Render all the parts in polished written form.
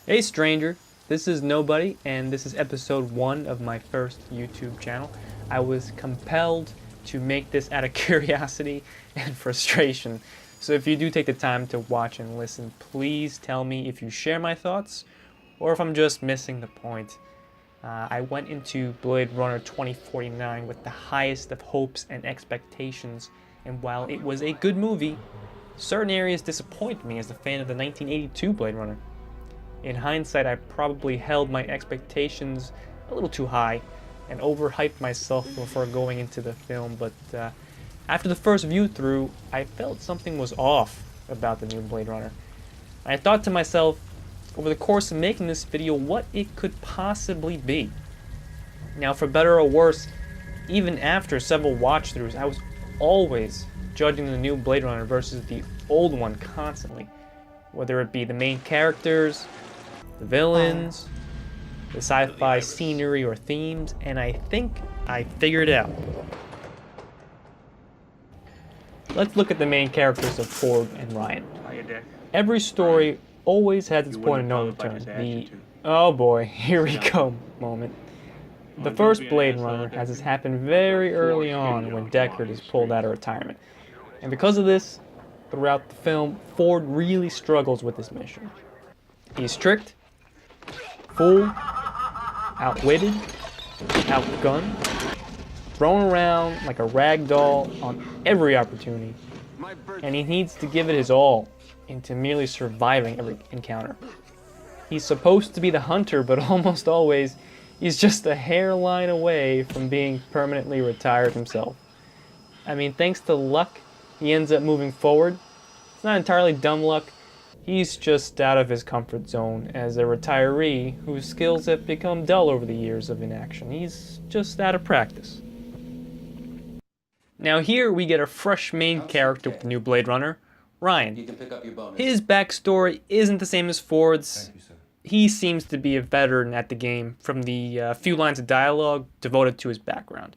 Hey stranger, this is Nobody, and this is episode 1 of my first YouTube channel. I was compelled to make this out of curiosity and frustration. So if you do take the time to watch and listen, please tell me if you share my thoughts or if I'm just missing the point. I went into Blade Runner 2049 with the highest of hopes and expectations, and while it was a good movie, certain areas disappointed me as a fan of the 1982 Blade Runner. In hindsight, I probably held my expectations a little too high and overhyped myself before going into the film, but after the first view through, I felt something was off about the new Blade Runner. I thought to myself, over the course of making this video, what it could possibly be. Now, for better or worse, even after several watch-throughs, I was always judging the new Blade Runner versus the old one constantly, whether it be the main characters, the villains, the sci-fi scenery or themes, and I think I figured it out. Let's look at the main characters of Ford and Ryan. Every story always has its point of no return. The "oh boy, here we go" moment. The first Blade Runner has this happen very early on when Deckard is pulled out of retirement. And because of this, throughout the film, Ford really struggles with this mission. He's tricked, fooled, outwitted, outgunned, thrown around like a rag doll on every opportunity, and he needs to give it his all into merely surviving every encounter. He's supposed to be the hunter, but almost always he's just a hairline away from being permanently retired himself. I mean, thanks to luck, he ends up moving forward. It's not entirely dumb luck. He's just out of his comfort zone as a retiree whose skills have become dull over the years of inaction. He's just out of practice. Now here we get a fresh main character with the new Blade Runner, Ryan. You can pick up your bonus. His backstory isn't the same as Ford's. He seems to be a veteran at the game from the few lines of dialogue devoted to his background.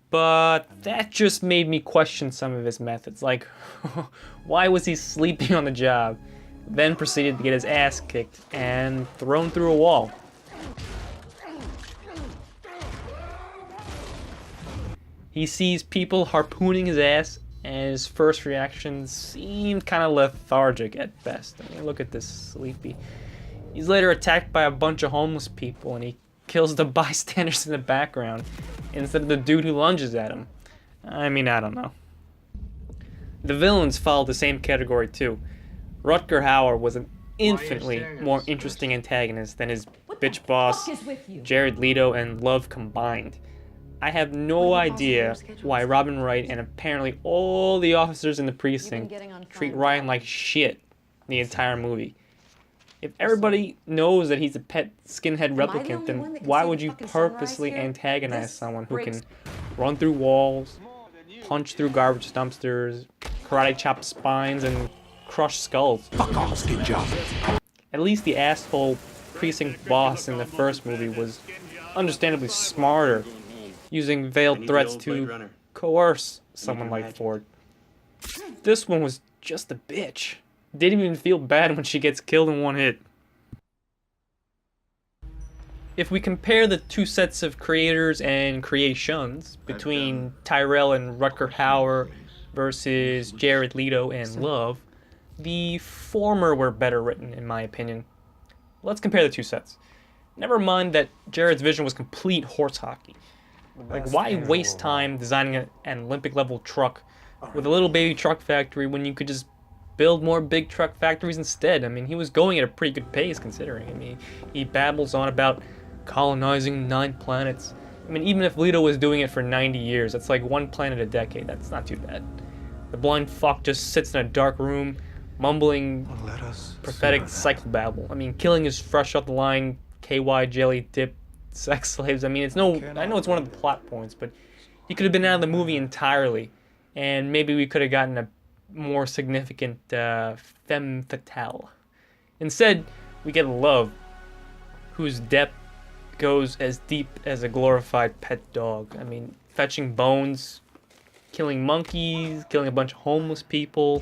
But that just made me question some of his methods, like why was he sleeping on the job, then proceeded to get his ass kicked and thrown through a wall. He sees people harpooning his ass, and his first reaction seemed kind of lethargic at best. I mean, look at this sleepy. He's later attacked by a bunch of homeless people, and he kills the bystanders in the background instead of the dude who lunges at him. I mean, I don't know. The villains follow the same category too. Rutger Hauer was an infinitely more interesting antagonist than his bitch boss, Jared Leto, and Love combined. I have no idea why Robin Wright and apparently all the officers in the precinct treat Ryan like shit the entire movie. If everybody knows that he's a pet skinhead replicant, then why would you purposely antagonize someone who can run through walls, punch through garbage dumpsters, karate chop spines, and crush skulls? Fuck off, skin job. At least the asshole precinct boss in the first movie was understandably smarter, using veiled threats to coerce someone like Ford. This one was just a bitch. Didn't even feel bad when she gets killed in one hit. If we compare the two sets of creators and creations between Tyrell and Rutger Hauer versus Jared Leto and Love, the former were better written in my opinion. Let's compare the two sets. Never mind that Jared's vision was complete horse hockey. Like, why waste time designing an Olympic level truck with a little baby truck factory when you could just build more big truck factories instead? I mean, he was going at a pretty good pace considering. I mean, he babbles on about colonizing 9 planets. I mean, even if Leto was doing it for 90 years, that's like 1 planet a decade. That's not too bad. The blind fuck just sits in a dark room, mumbling prophetic psychobabble. I mean, killing his fresh off the line KY jelly dip sex slaves. I mean, I know it's one of the plot points, but he could have been out of the movie entirely, and maybe we could have gotten a more significant femme fatale. Instead, we get Love, whose depth goes as deep as a glorified pet dog. I mean, fetching bones, killing monkeys, killing a bunch of homeless people.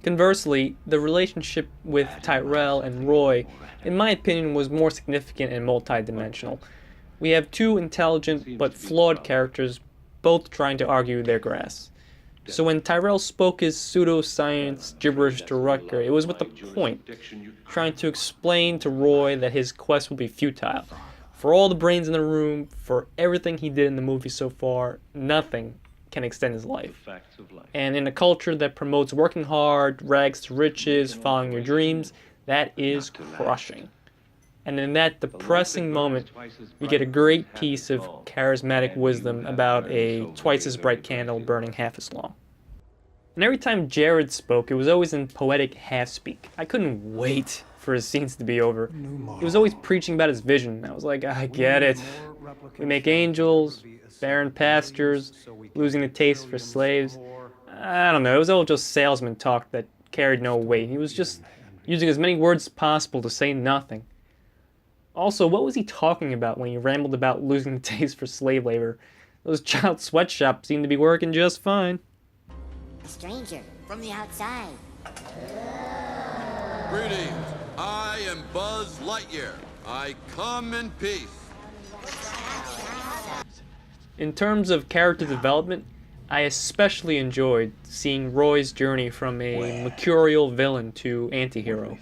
Conversely, the relationship with Tyrell and Roy, in my opinion, was more significant and multidimensional. We have two intelligent but flawed characters both trying to argue their grass. So when Tyrell spoke his pseudoscience gibberish to Rutger, it was with a point, trying to explain to Roy that his quest would be futile. For all the brains in the room, for everything he did in the movie so far, nothing can extend his life. And in a culture that promotes working hard, rags to riches, following your dreams, that is crushing. And in that depressing moment, we get a great piece of charismatic wisdom about a twice as bright candle burning half as long. And every time Jared spoke, it was always in poetic half-speak. I couldn't wait for his scenes to be over. He was always preaching about his vision. I was like, I get it. We make angels, barren pastures, losing the taste for slaves. I don't know, it was all just salesman talk that carried no weight. He was just using as many words as possible to say nothing. Also, what was he talking about when he rambled about losing the taste for slave labor? Those child sweatshops seem to be working just fine. A stranger from the outside. Greetings, I am Buzz Lightyear. I come in peace. In terms of character development, I especially enjoyed seeing Roy's journey from a mercurial villain to anti-hero.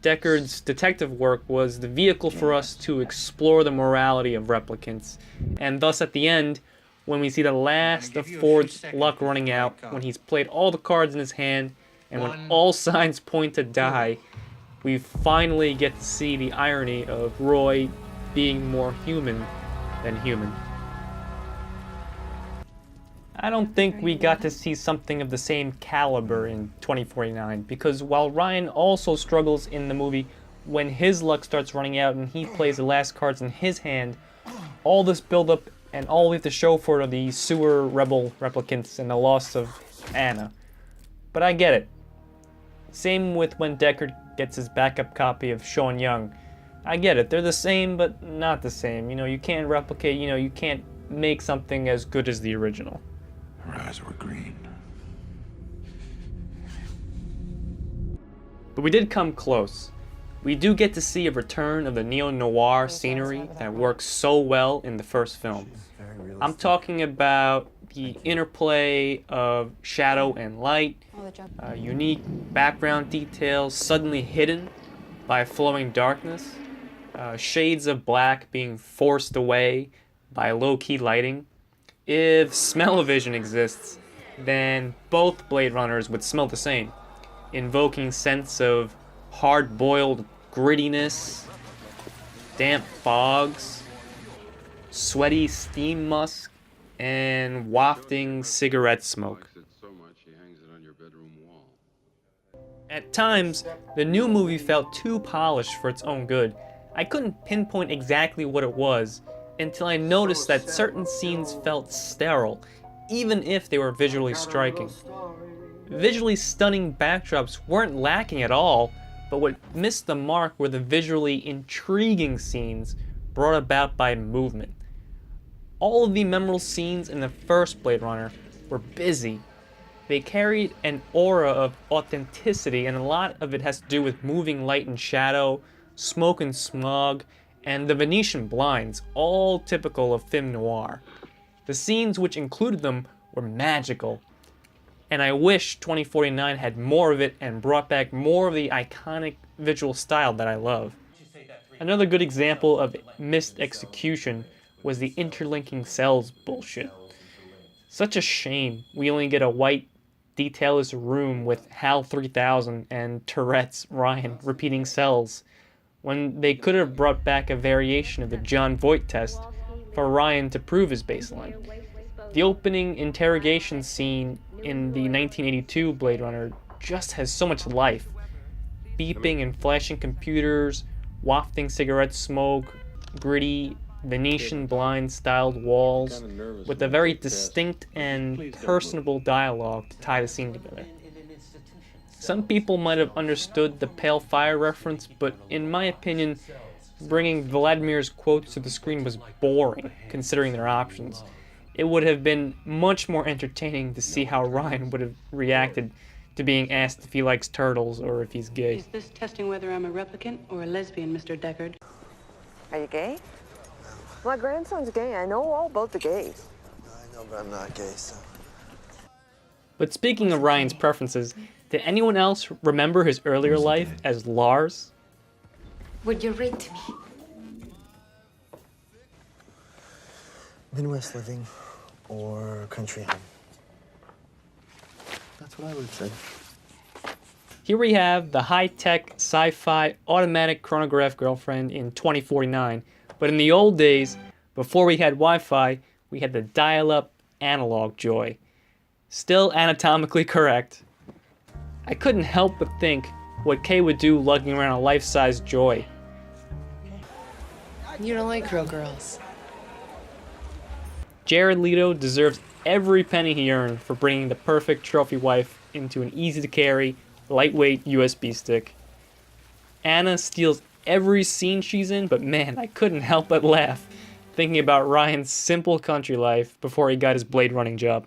Deckard's detective work was the vehicle for us to explore the morality of replicants, and thus at the end, when we see the last of Ford's luck running out, when he's played all the cards in his hand, and when all signs point to die, we finally get to see the irony of Roy being more human than human. I don't think we got to see something of the same caliber in 2049, because while Ryan also struggles in the movie when his luck starts running out and he plays the last cards in his hand, all this build-up and all we have to show for it are the sewer rebel replicants and the loss of Anna. But I get it. Same with when Deckard gets his backup copy of Sean Young. I get it, they're the same but not the same. You know, you can't replicate, you can't make something as good as the original. Her eyes were green. But we did come close. We do get to see a return of the neo-noir scenery that works so well in the first film. I'm talking about the interplay of shadow and light, unique background details suddenly hidden by flowing darkness, shades of black being forced away by low-key lighting. If smell-o-vision exists, then both Blade Runners would smell the same, invoking sense of hard-boiled grittiness, damp fogs, sweaty steam musk, and wafting cigarette smoke. At times, the new movie felt too polished for its own good. I couldn't pinpoint exactly what it was, until I noticed that certain scenes felt sterile, even if they were visually striking. Visually stunning backdrops weren't lacking at all, but what missed the mark were the visually intriguing scenes brought about by movement. All of the memorable scenes in the first Blade Runner were busy. They carried an aura of authenticity, and a lot of it has to do with moving light and shadow, smoke and smog, and the Venetian blinds, all typical of film noir. The scenes which included them were magical, and I wish 2049 had more of it and brought back more of the iconic visual style that I love. Another good example of missed execution was the interlinking cells bullshit. Such a shame we only get a white, detailless room with HAL 3000 and Tourette's Ryan repeating cells, when they could have brought back a variation of the John Voight test for Ryan to prove his baseline. The opening interrogation scene in the 1982 Blade Runner just has so much life. Beeping and flashing computers, wafting cigarette smoke, gritty Venetian blind-styled walls, with a very distinct and personable dialogue to tie the scene together. Some people might have understood the Pale Fire reference, but in my opinion, bringing Vladimir's quotes to the screen was boring, considering their options. It would have been much more entertaining to see how Ryan would have reacted to being asked if he likes turtles or if he's gay. Is this testing whether I'm a replicant or a lesbian, Mr. Deckard? Are you gay? My grandson's gay. I know all about the gays. I know, but I'm not gay, so. But speaking of Ryan's preferences, did anyone else remember his earlier life as Lars? Would you read to me? Midwest living or country home. That's what I would say. Here we have the high-tech, sci-fi, automatic chronograph girlfriend in 2049. But in the old days, before we had Wi-Fi, we had the dial-up analog joy. Still anatomically correct. I couldn't help but think what Kay would do lugging around a life-size joy. You don't like real girls. Jared Leto deserves every penny he earned for bringing the perfect trophy wife into an easy-to-carry, lightweight USB stick. Anna steals every scene she's in, but man, I couldn't help but laugh thinking about Ryan's simple country life before he got his blade running job.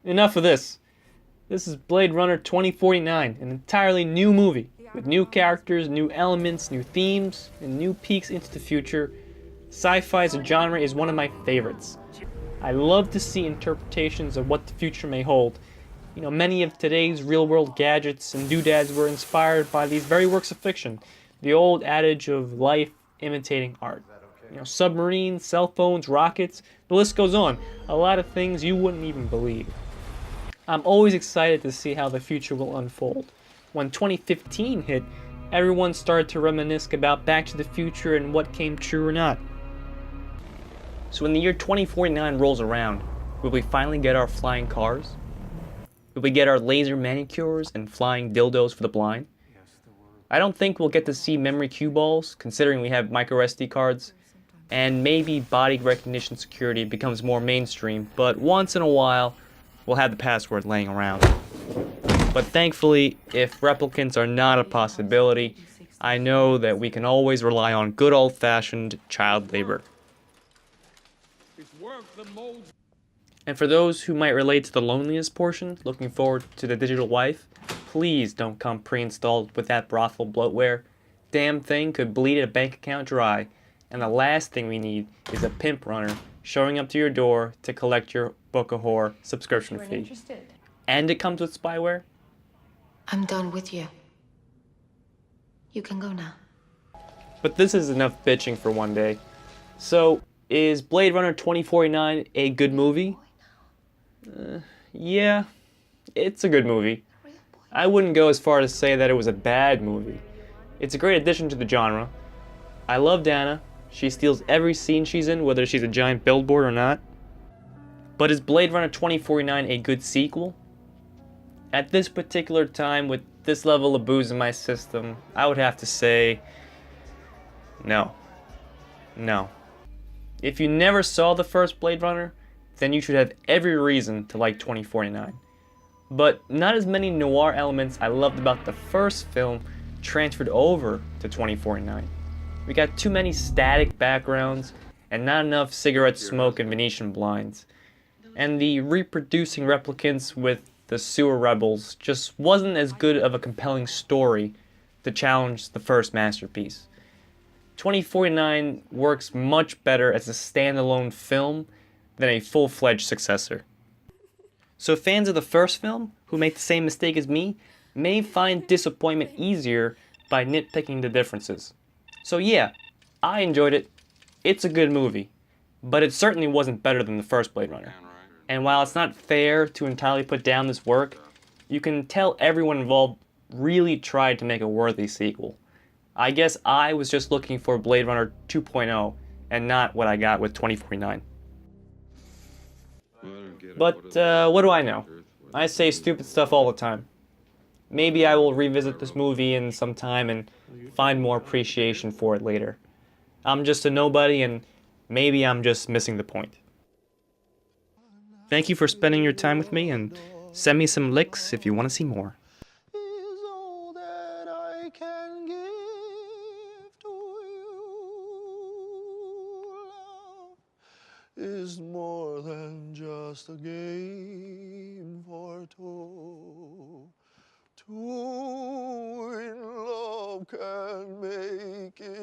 Enough of this. This is Blade Runner 2049, an entirely new movie with new characters, new elements, new themes, and new peeks into the future. Sci-fi as a genre is one of my favorites. I love to see interpretations of what the future may hold. You know, many of today's real-world gadgets and doodads were inspired by these very works of fiction. The old adage of life imitating art. You know, submarines, cell phones, rockets, the list goes on. A lot of things you wouldn't even believe. I'm always excited to see how the future will unfold. When 2015 hit, everyone started to reminisce about Back to the Future and what came true or not. So when the year 2049 rolls around, will we finally get our flying cars? Will we get our laser manicures and flying dildos for the blind? I don't think we'll get to see memory cue balls, considering we have micro SD cards, and maybe body recognition security becomes more mainstream, but once in a while, we'll have the password laying around. But thankfully, if replicants are not a possibility, I know that we can always rely on good old-fashioned child labor. And for those who might relate to the loneliness portion, looking forward to the digital wife, please don't come pre-installed with that brothel bloatware. Damn thing could bleed a bank account dry, and the last thing we need is a pimp runner showing up to your door to collect your Book a Whore subscription fee. Interested? And it comes with spyware? I'm done with you. You can go now. But this is enough bitching for one day. So, is Blade Runner 2049 a good movie? Yeah, it's a good movie. I wouldn't go as far as to say that it was a bad movie. It's a great addition to the genre. I love Dana. She steals every scene she's in, whether she's a giant billboard or not. But is Blade Runner 2049 a good sequel? At this particular time, with this level of booze in my system, I would have to say no. No. If you never saw the first Blade Runner, then you should have every reason to like 2049. But not as many noir elements I loved about the first film transferred over to 2049. We got too many static backgrounds and not enough cigarette smoke and Venetian blinds. And the reproducing replicants with the sewer rebels just wasn't as good of a compelling story to challenge the first masterpiece. 2049 works much better as a standalone film than a full-fledged successor. So fans of the first film, who make the same mistake as me, may find disappointment easier by nitpicking the differences. So yeah, I enjoyed it. It's a good movie, but it certainly wasn't better than the first Blade Runner. And while it's not fair to entirely put down this work, you can tell everyone involved really tried to make a worthy sequel. I guess I was just looking for Blade Runner 2.0 and not what I got with 2049. But what do I know? I say stupid stuff all the time. Maybe I will revisit this movie in some time and find more appreciation for it later. I'm just a nobody, and maybe I'm just missing the point. Thank you for spending your time with me, and send me some licks if you want to see more. just a game for two. Two in love can make it.